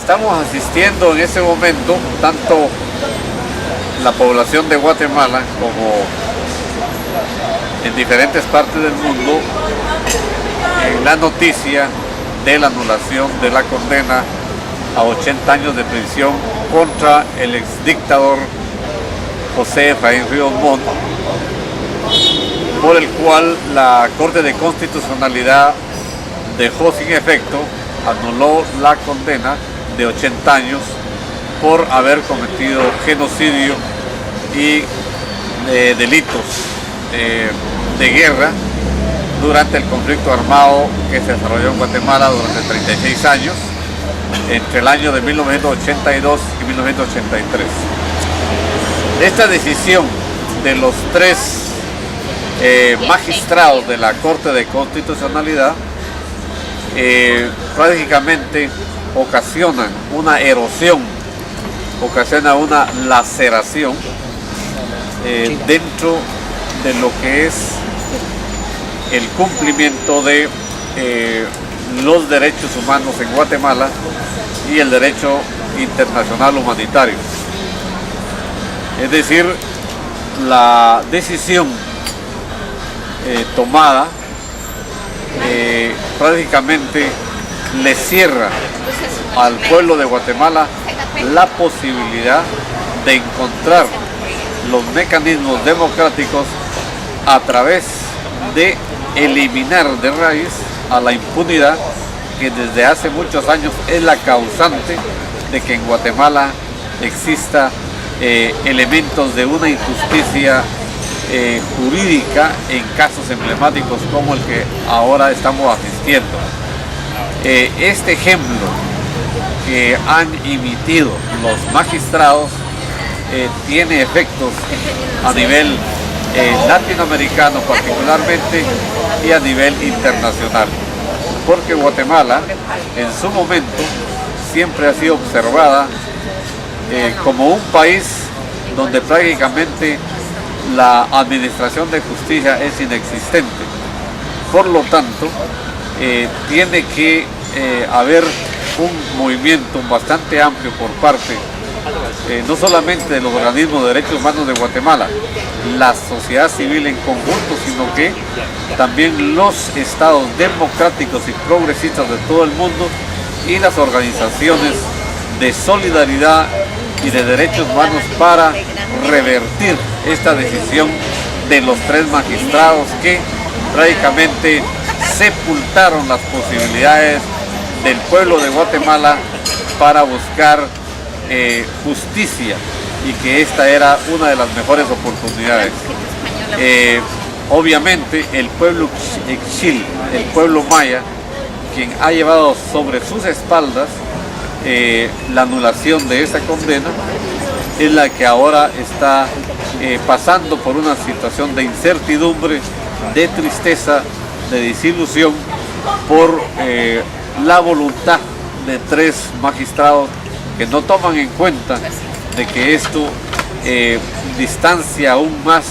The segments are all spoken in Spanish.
Estamos asistiendo en este momento, tanto la población de Guatemala como en diferentes partes del mundo, en la noticia de la anulación de la condena a 80 años de prisión contra el exdictador José Efraín Ríos Montt, por el cual la Corte de Constitucionalidad dejó sin efecto, anuló la condena de 80 años por haber cometido genocidio y delitos de guerra durante el conflicto armado que se desarrolló en Guatemala durante 36 años, entre el año de 1982 y 1983. Esta decisión de los tres magistrados de la Corte de Constitucionalidad prácticamente ocasionan una erosión, ocasiona una laceración dentro de lo que es el cumplimiento de los derechos humanos en Guatemala y el derecho internacional humanitario. Es decir, la decisión tomada prácticamente le cierra al pueblo de Guatemala la posibilidad de encontrar los mecanismos democráticos a través de eliminar de raíz a la impunidad que desde hace muchos años es la causante de que en Guatemala exista elementos de una injusticia jurídica en casos emblemáticos como el que ahora estamos asistiendo. Este ejemplo que han emitido los magistrados tiene efectos a nivel latinoamericano particularmente y a nivel internacional, porque Guatemala en su momento siempre ha sido observada como un país donde prácticamente la administración de justicia es inexistente. Por lo tanto, tiene que haber un movimiento bastante amplio por parte no solamente de los organismos de derechos humanos de Guatemala, la sociedad civil en conjunto, sino que también los estados democráticos y progresistas de todo el mundo y las organizaciones de solidaridad y de derechos humanos para revertir esta decisión de los tres magistrados que prácticamente sepultaron las posibilidades del pueblo de Guatemala para buscar justicia, y que esta era una de las mejores oportunidades. Obviamente el pueblo Ixchil, el pueblo maya, quien ha llevado sobre sus espaldas la anulación de esta condena, es la que ahora está pasando por una situación de incertidumbre, de tristeza, de desilusión por la voluntad de tres magistrados que no toman en cuenta de que esto distancia aún más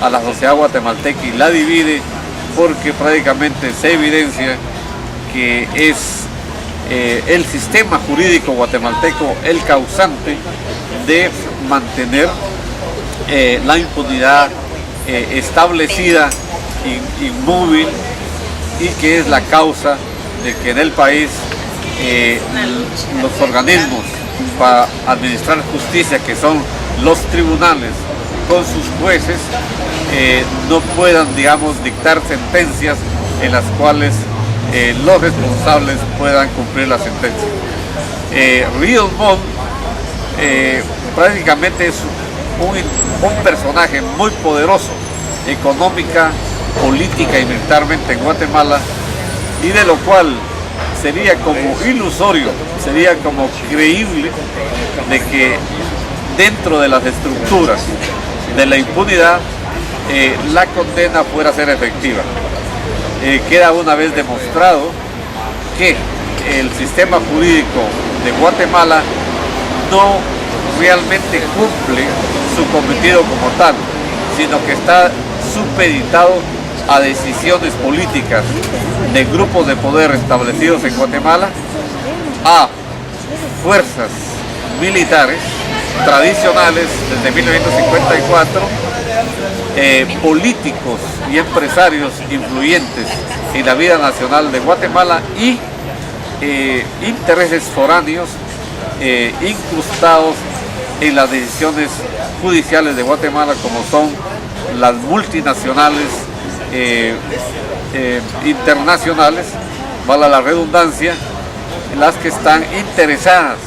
a la sociedad guatemalteca y la divide, porque prácticamente se evidencia que es el sistema jurídico guatemalteco el causante de mantener la impunidad establecida, inmóvil, y que es la causa de que en el país los organismos para administrar justicia, que son los tribunales con sus jueces, no puedan, digamos, dictar sentencias en las cuales los responsables puedan cumplir la sentencia. Ríos Montt prácticamente es un personaje muy poderoso económica, política y militarmente en Guatemala, y de lo cual sería como ilusorio, sería como creíble de que dentro de las estructuras de la impunidad la condena fuera a ser efectiva. Queda una vez demostrado que el sistema jurídico de Guatemala no realmente cumple su cometido como tal, sino que está supeditado a decisiones políticas de grupos de poder establecidos en Guatemala, a fuerzas militares tradicionales desde 1954, políticos y empresarios influyentes en la vida nacional de Guatemala y intereses foráneos incrustados en las decisiones judiciales de Guatemala, como son las multinacionales internacionales, vale la redundancia, las que están interesadas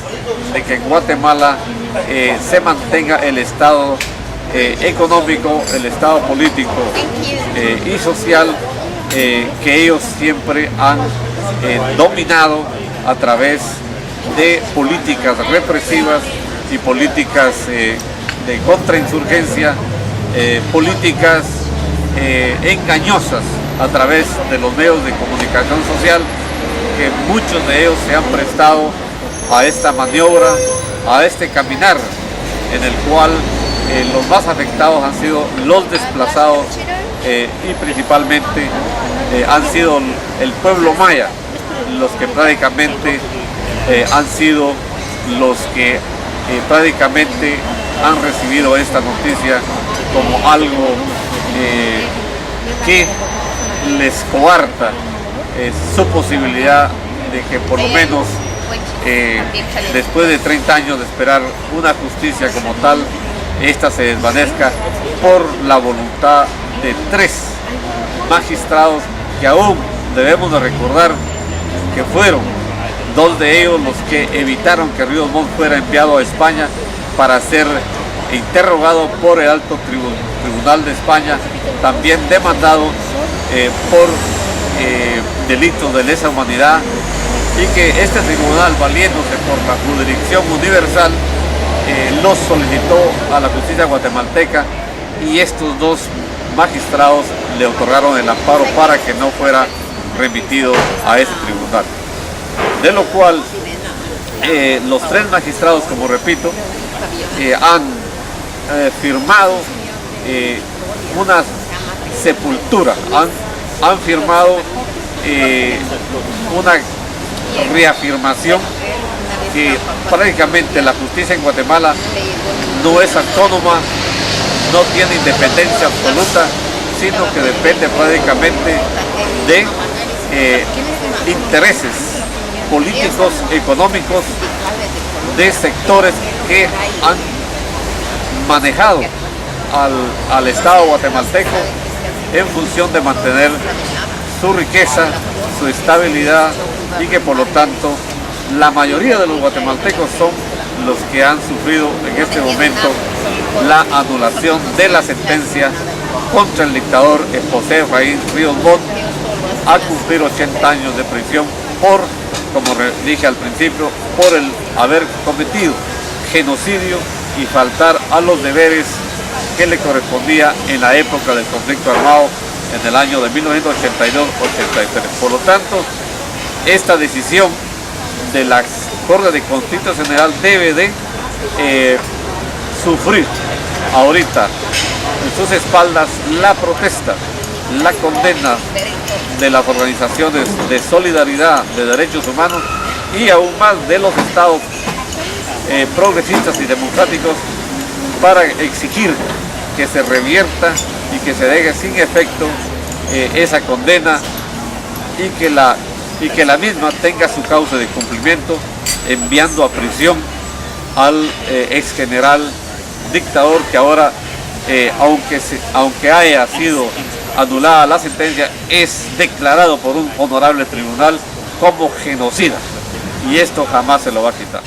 de que en Guatemala se mantenga el estado económico, el estado político y social que ellos siempre han dominado a través de políticas represivas y políticas de contrainsurgencia, políticas engañosas a través de los medios de comunicación social, que muchos de ellos se han prestado a esta maniobra, a este caminar en el cual los más afectados han sido los desplazados y principalmente han sido el pueblo maya, los que prácticamente han sido los que prácticamente han recibido esta noticia como algo que les coarta su posibilidad de que por lo menos después de 30 años de esperar una justicia como tal, esta se desvanezca por la voluntad de 3 magistrados que aún debemos de recordar que fueron 2 de ellos los que evitaron que Ríos Montt fuera enviado a España para ser interrogado por el Alto Tribunal de España, también demandado por delitos de lesa humanidad, y que este tribunal, valiéndose por la jurisdicción universal, los solicitó a la justicia guatemalteca, y estos 2 magistrados le otorgaron el amparo para que no fuera remitido a ese tribunal. De lo cual los 3 magistrados, como repito, han firmado una sepultura, han firmado una reafirmación que prácticamente la justicia en Guatemala no es autónoma, no tiene independencia absoluta, sino que depende prácticamente de intereses políticos, económicos, de sectores que han manejado al Estado guatemalteco en función de mantener su riqueza, su estabilidad, y que por lo tanto la mayoría de los guatemaltecos son los que han sufrido en este momento la anulación de la sentencia contra el dictador José Efraín Ríos Montt a cumplir 80 años de prisión por, como dije al principio, por el haber cometido genocidio y faltar a los deberes que le correspondía en la época del conflicto armado en el año de 1982-83. Por lo tanto, esta decisión de la Corte Constitucional debe de sufrir ahorita en sus espaldas la protesta, la condena de las organizaciones de solidaridad de derechos humanos y aún más de los estados progresistas y democráticos, para exigir que se revierta y que se deje sin efecto esa condena, y que la misma tenga su cauce de cumplimiento, enviando a prisión al ex general dictador que ahora, aunque haya sido anulada la sentencia, es declarado por un honorable tribunal como genocida, y esto jamás se lo va a quitar.